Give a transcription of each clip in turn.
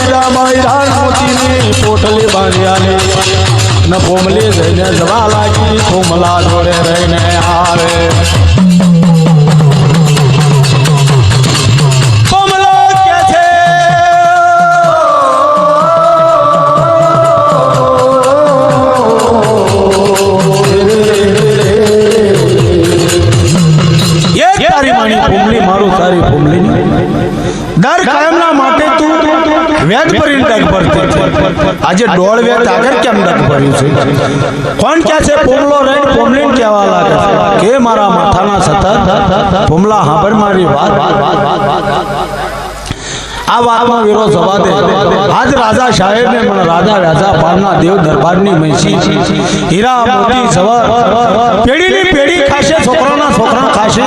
જામાઈ રાણ મોતીની પોટલી બાંધ્યાની ન પોમલી જઈને જવા લાગી પોમલા જોડે રહીને આવે આજે ડોળ વેત આગળ કેમ ડગ ભર્યું છે કોણ કે છે પોમલો રેડ પોમલીન કેવા લાગે કે મારા માથાના સતત પોમલા હાંભળ મારી વાત આ વાતમાં વિરો જવા દે આજ રાજા સાહેબને મને રાજા રાજા પારના દેવ દરબારની મૈસી હીરા મોતી જવર પેઢીની પેઢી ખાશે છોકરાના છોકરા ખાશે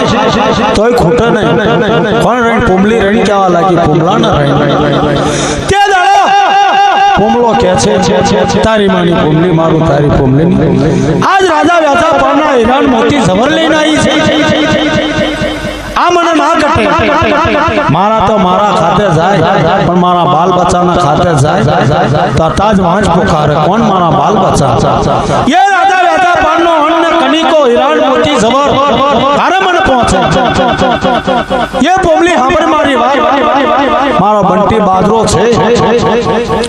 તોય ખૂટે નહીં કોણ રેડ પોમલી રેડ કેવા લાગી પોમલા ના રેડ પોમલો કે છે તારી માની પોમલી મારું તારી પોમલી આજ રાજા વ્યાસા પારના હીરા મોતી જવર લઈને આવી છે આ મને ના કટે મારા તો મારા ખાતે જાય પણ મારા બાલ બચ્ચાના ખાતે જાય તો તાજ વાંચ પુકારે કોણ મારા બાલ બચ્ચા એ રાજા રાજા પાનનો અન્ન કનિકો હીરાણ મોતી જબર તારે મને પહોંચે એ પોમલી હાંભળ મારી વાત મારો બંટી બાજરો છે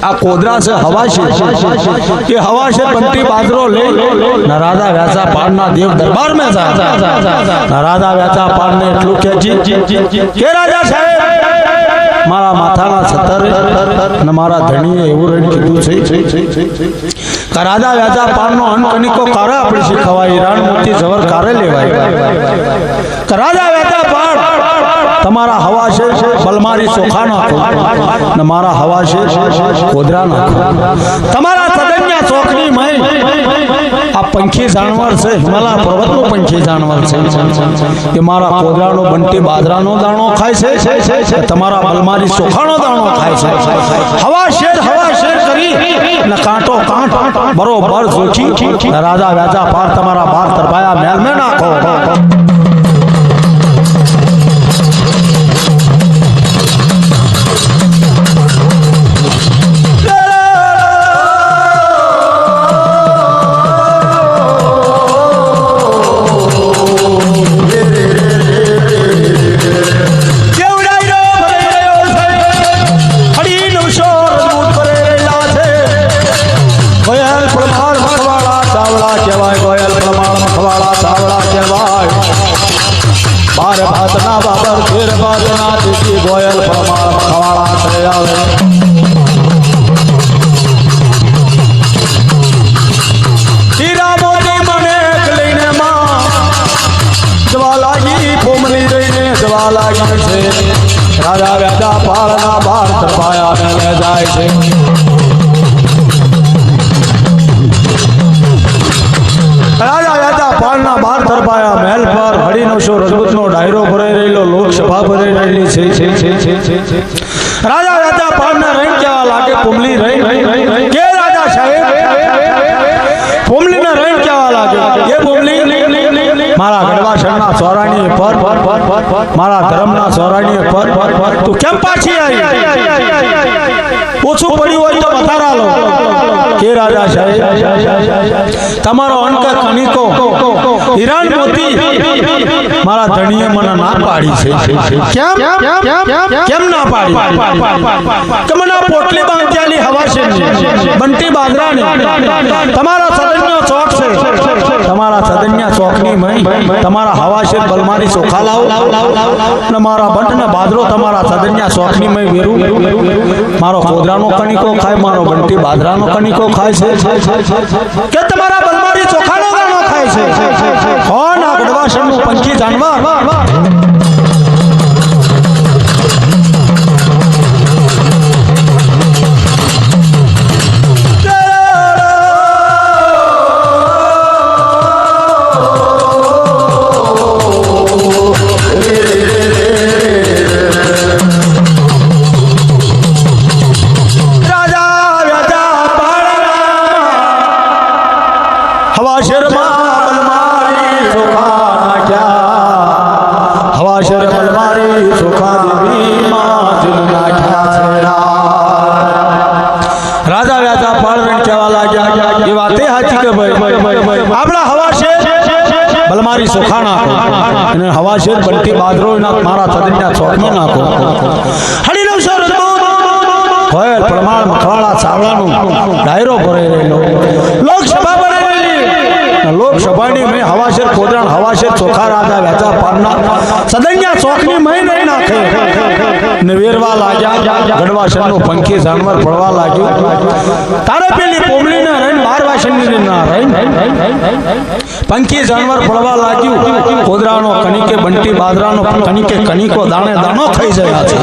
આ કોદરા છે હવા છે એ હવા છે બંટી બાજરો લે ના રાજા વ્યાસા પાનના દેવ દરબાર में जा રાજા વ્યાસા પાનને એટલું કે રાજા સાહેબ મારા માથાના છતરે અને મારા ધણીએ એવું રેડ કીધું છે રાજા વ્યાસા પાનનો અનકનિકો કારે આપણે શીખવાય હીરાણ મોતી જવર કારે લેવાય રાજા વ્યાસા પાન તમારા હવા છે બલમારી ચોખા નાખો ને મારા હવા છે કોદરા નાખો તમારા સદન્યા ચોકની મય આ પંખી જાનવર છે હિમાલય પર્વતનું પંખી જાનવર છે એ મારા કોદરાનો બંટી બાજરાનો દાણો ખાય છે તમારા બલમારી ચોખાનો દાણો ખાય છે હવા શેર કરી ને કાંટો કાંટ બરોબર જોખી રાજા વ્યાજા પાર તમારા બાર તરબાયા મેલ में નાખો ગોયલ પ્રમાણ ખવાડા છે આવે હીરા મોતી મને લઈને માં જવા લાગી પોમલી રહીને જવા લાગી છે રાજા વ્યાસા પાળના બાર તરફાયા મેલે જાય છે રાજા વ્યાસા પાળના બાર તરફાયા મહેલ પર હરિનવશો રજપૂતનો ડાયરો ભરાઈ રહેલો લોકસભા ભરાઈ રહેલી છે રાજા વ્યાસા પાળના રહીને કેવા લાગે પોમલી રહી કે રાજા સાહેબ પોમલીના રહીને કેવા લાગે એ પોમલી મારા ગઢવાસરના સોરાણી પર મારા ધર્મના સોરાણી પર તું કેમ પાછી આવી ઓછું પડ્યું હોય તો વધારા લો કે રાજા સાહેબ તમારો અંક કનિકો હીરાણ મોતી મારા ધણીએ મને ના પાડી છે કેમ ના પાડી કે મને પોટલી બાંધ્યાની હવા છે બંટી બાજરાની તમારા સદન્યો ચોક છે તમારા સદન્યા ચોકની મય તમારા હવા છે બલમારી ચોખા લાવો ને મારા બંટને બાજરો તમારા સદન્યા ચોકની મય વેરું મારો કોદરાનો કનિકો ખાય મારો બંટી બાજરાનો કનિકો ખાય છે કે તમારા બલમારી ચોખાનો દાણો ખાય છે કોણ આ ગઢવાસરનું પંખી જાનવર વેતા પાળરણ કહેવા લાગ્યા એ વાતે સાચી કે ભાઈ આપણા હવા છે બલમારી સોખાણા અને હવા છે બંટી બાદરો મારા તદન્યા ચોકમાં નાખો હળી નો સર હોય પ્રમાણ મખવાડા ચાવડાનું ડાયરો ભરાઈ રહેલો લોકસભા ભરાઈ લોકસભાની મેં હવાશેર કોદરાણ હવાશેર ચોખા રાજા વેચા પાડના સદન્યા ચોકની મેં નહીં નાખે ને વેરવા લાગ્યા ગડવા શરનું પંખી જાનવર પડવા લાગ્યું તારે પેલી પોમલીને રહીને 12 વાસણની ના રહીને પંખી જાનવર પડવા લાગ્યું કોદરાનો કણીકે બંટી બાદરાનો કણીકે કણીકો દાણે દાણો ખાઈ જાય છે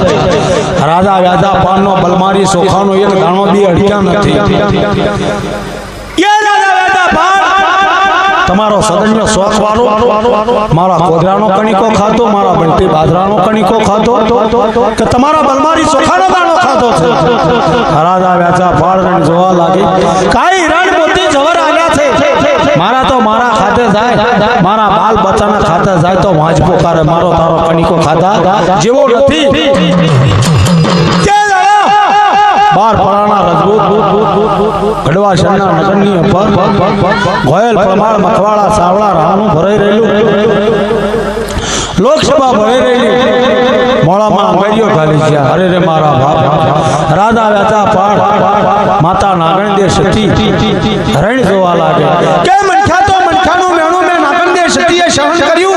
રાજા વેચા પાડનો બલમારી સોખાનો એક દાણો બી અડક્યા નથી તમારો સદન્ય શોખ વાળો મારા કોદરાનો કણીકો ખાતો મારા બંટી બાદરાનો કણીકો ખાતો કે તમારા બલમારી સોખાનો દાણો ખાતો છે રાજા વેચા પાડરણ જોવા લાગી કાઈ રણ મોતી જવર આવ્યા છે મારા તો મારા ખાતે જાય મારા બાલ બચ્ચાના ખાતે જાય તો વાંજ પોકારે મારો તારો કણીકો ખાતા જેવો નથી બાર પરાણા રજબૂત ગડવા શરના નગરની ઉપર ગોયલ પ્રમાણ મખવાડા સાવડા રાણું ભરાઈ રહેલું લોકસભા ભરાઈ રહેલી મોળામાં અંગડીઓ ઢાલી છે અરે રે મારા બાપ રાજા વેચા પાડ માતા નાગણ દે સતી હરણ જોવા લાગે કે મનખા તો મનખાનું મેણું મે નાગણ દે સતીએ સહન કર્યું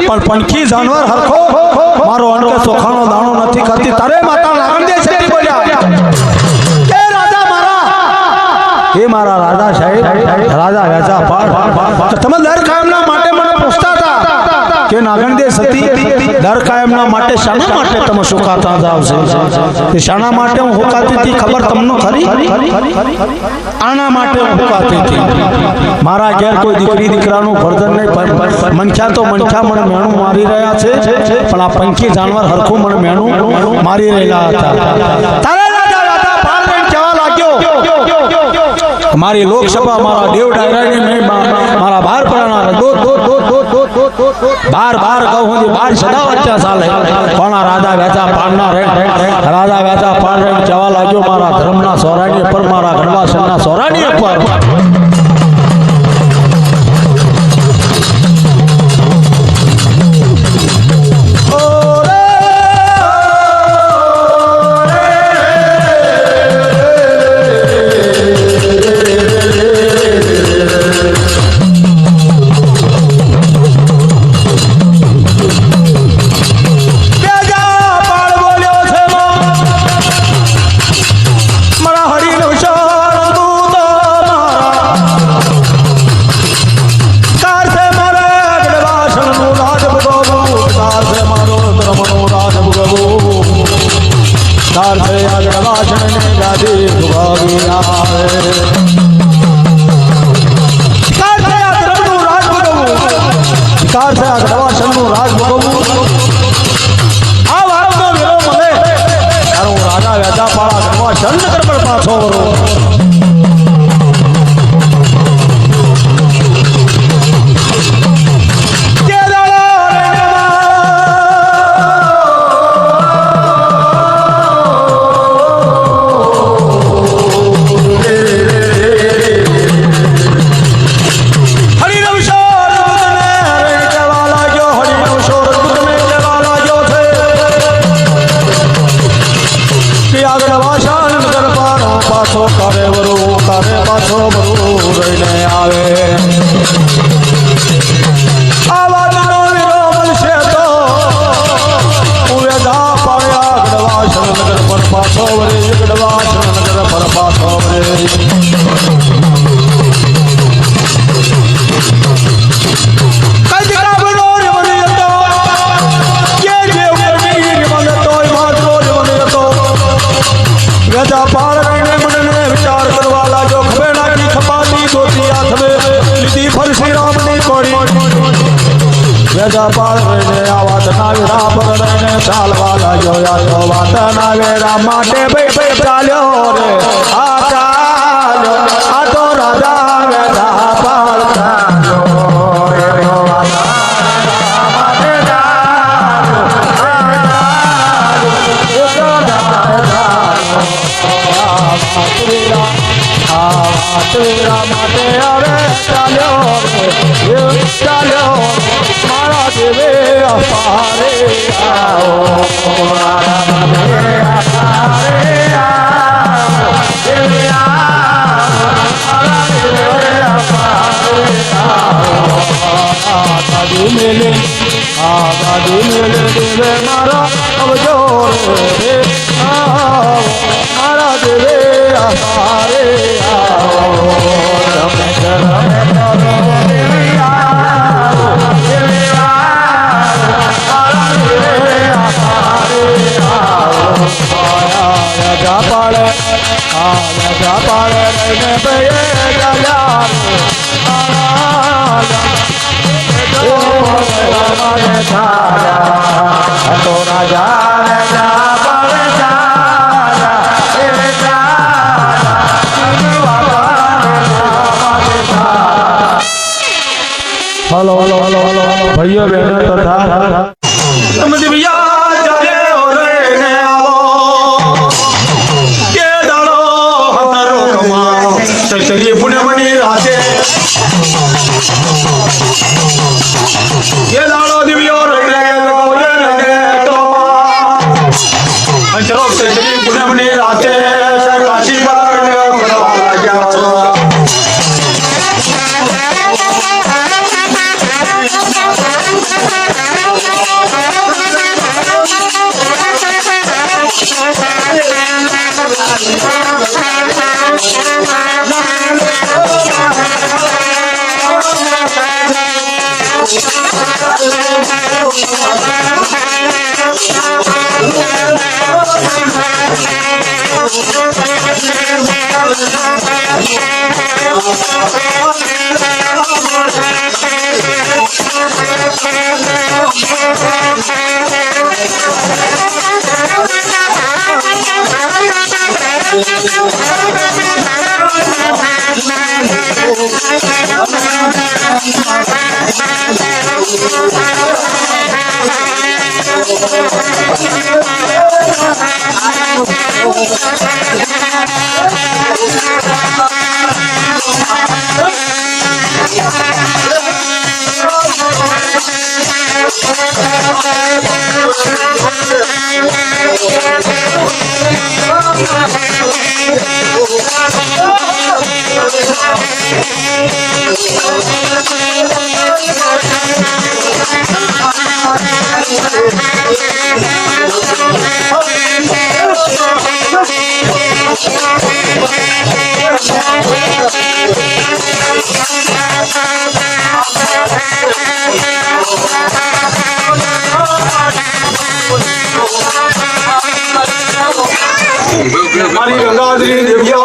પણ પંખી જાનવર હરખો મારો અનકે સોખાનો દાણો નથી ખાતી તારે માતા નાગણ દે સતી બોલ્યા એ મારા રાજા સાહેબ રાજા વેચા પાડ તમે દર કાયમના માટે મને પૂછતા હતા કે નાગણદે સતી દર કાયમના માટે શાના માટે તમે સુકાતા જાવ છે શાના માટે હું હુકાતી હતી ખબર તમને ખરી આના માટે હું હુકાતી હતી મારા ઘેર કોઈ દીકરી દીકરાનું વર્ધન નહીં મનખ્યા તો મનખ્યા મને મેણું મારી રહ્યા છે પણ આ પંખી જાનવર હરખું મને મેણું મારી રહેલા હતા તારા રાજા રાજા પાડરણ કહેવા લાગ્યો મારી લોકસભા મારા દેવ ડાયરાની મેં મારા 12 પરાણા બાર કહું છું 12 સદા વચ્ચે ચાલે કોના રાજા વેચા પાડના રાજા વેચા પાડ કહેવા લાગ્યો મારા ધર્મના સોરાની પર મારા ગણવાસના સોરાની પર માટે ભાઈ ચાલ્યો રે આ ચાલ્યો આ તો રાજા વેચા પાડ ચાલ્યો તેરા માટે હવે ચાલ્યો રે ચાલ્યો મારા દેવે અપારે આવો મારા દેવે અપારે આવો દેવે મારા દેવે અપારે આવો ગાડી મેલે દેવે મારા અવજો રે મારા દેવે અપારે આવો રમે રમે દેવે આવો દેવે મારા દેવે અપારે આવો રાજા પાડે રહીને પૈયે ગયા તો રાજા હલો ભાઈઓ બહેનો તથા પુણ્યમણી રાતે ये लाड़ो दिव्यो रंगे तो चलो से चली पुण्यमणी राते काशी पर हमारी गंगाधरी देविया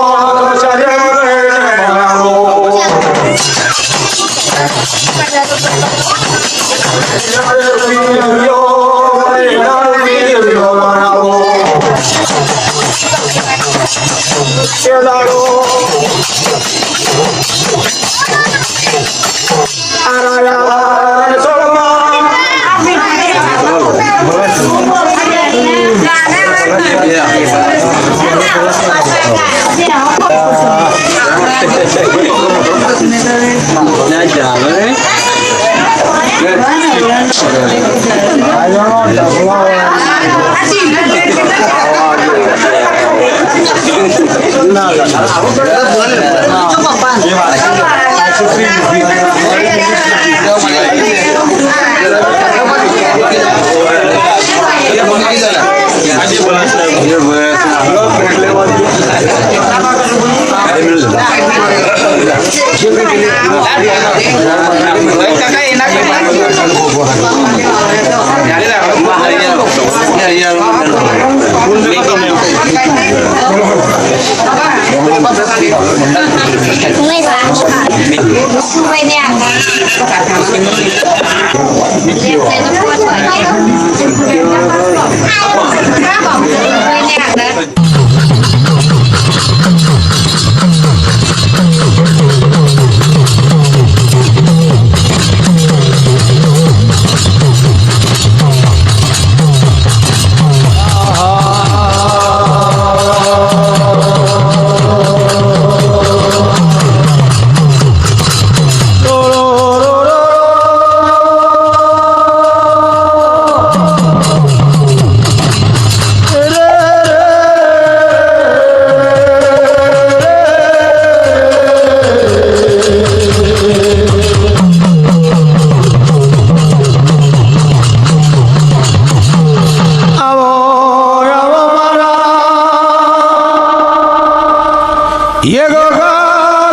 ये गोगा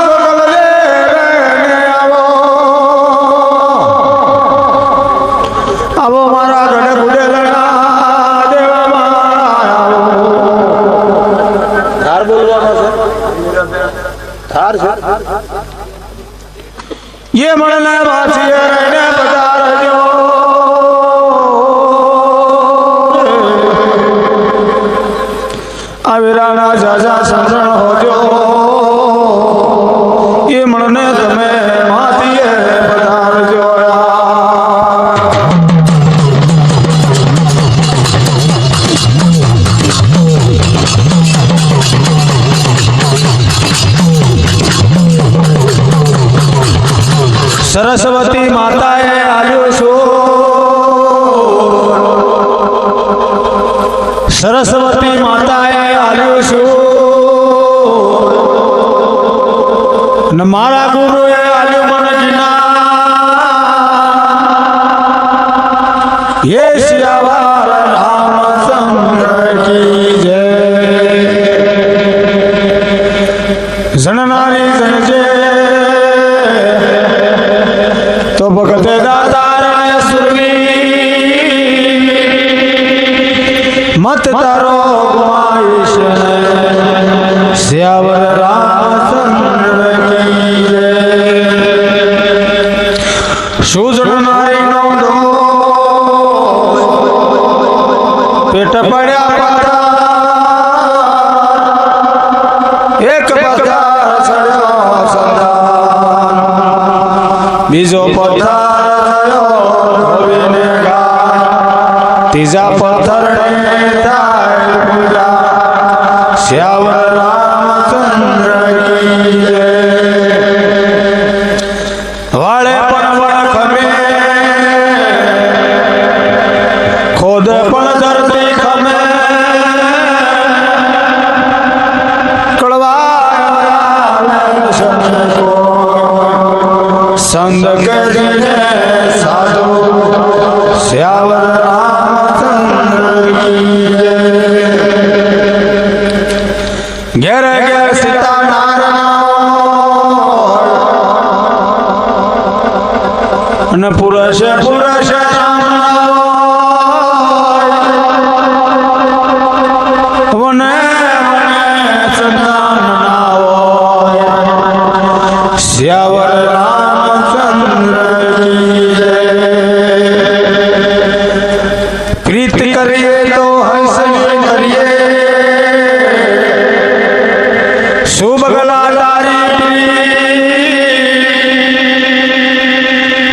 गोगल ले रे आवो आवो मारा गणे बुडे लगा देवा मारा थार बोलवानो છે थार છે ये मणना वासिए ने पधारજો आविराना जाजा समरण होजो ये मणने तमे मातीए पधारજો सरस्वती माताए आल्यो छो सरस्वती माताए आल्यो छो न मारा गुरुए आल्यो मन जीना ये सियावर रामचंद्र की जय जननारी जनजे तो भगते दातार सुरवी मत तारो गुमाइश सियावर रामचंद्र की जय शूजन नारी नो दो पेट पड़ा पता एक पत्थर सड़ो संदान बीजो पत्थर धोवीने गाय तीजा पत्थर ने थाय पूजा श्यावर रामचंद्र की जय वाले पण वण खमे खोद पण धरती खमे कड़वा संग करीने साधु श्यावर रामचंद्र की जय घेर घेर सीता नारायण पुरुष पुरुष वने वने संतान नावो श्यावर रामचंद्र की जय प्रीत करिए तो हंस करिए शुभ गला तारी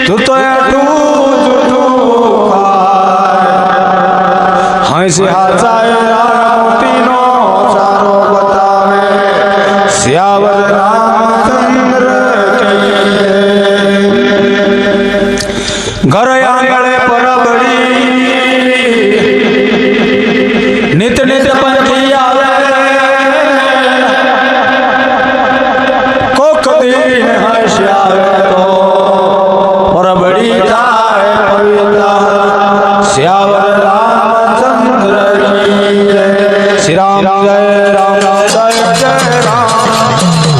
तू तो हंस हाचाए रामती नो चारो बतावे श्यावर रामचंद्र की घर आंगणे पर बड़ी नित नित पंछी आवे कोक दिन हंस आवे तो पर बड़ी जाए पवित्र श्यावर रामचंद्र की जय श्री राम जय राम जय जय राम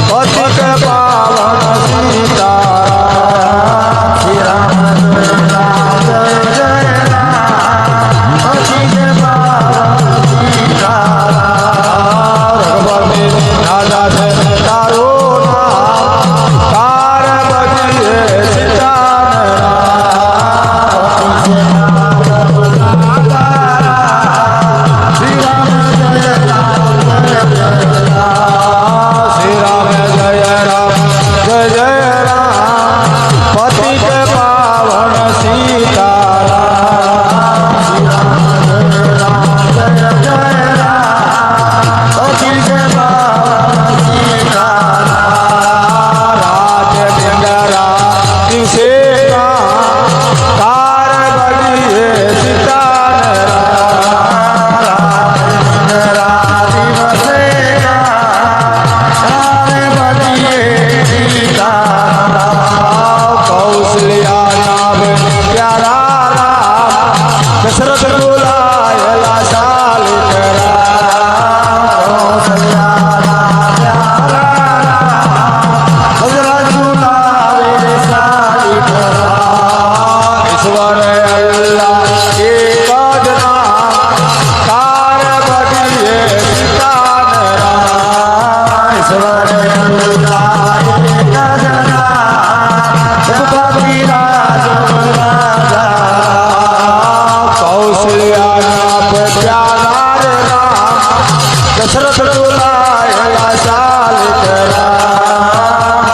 दशरथ बुलाया साल करा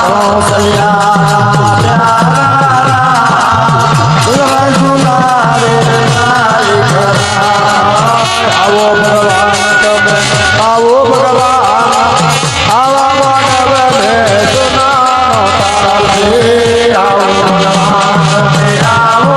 कौशल्या आओ भगवान आवा मानव में सुना आओ भगवान आओ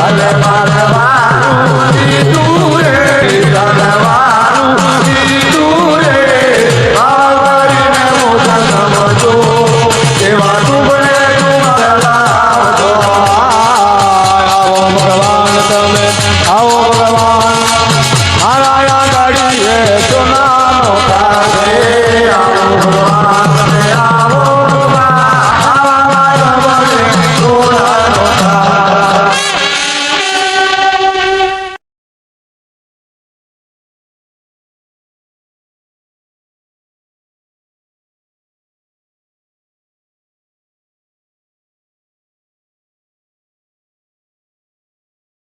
ભલે મારવા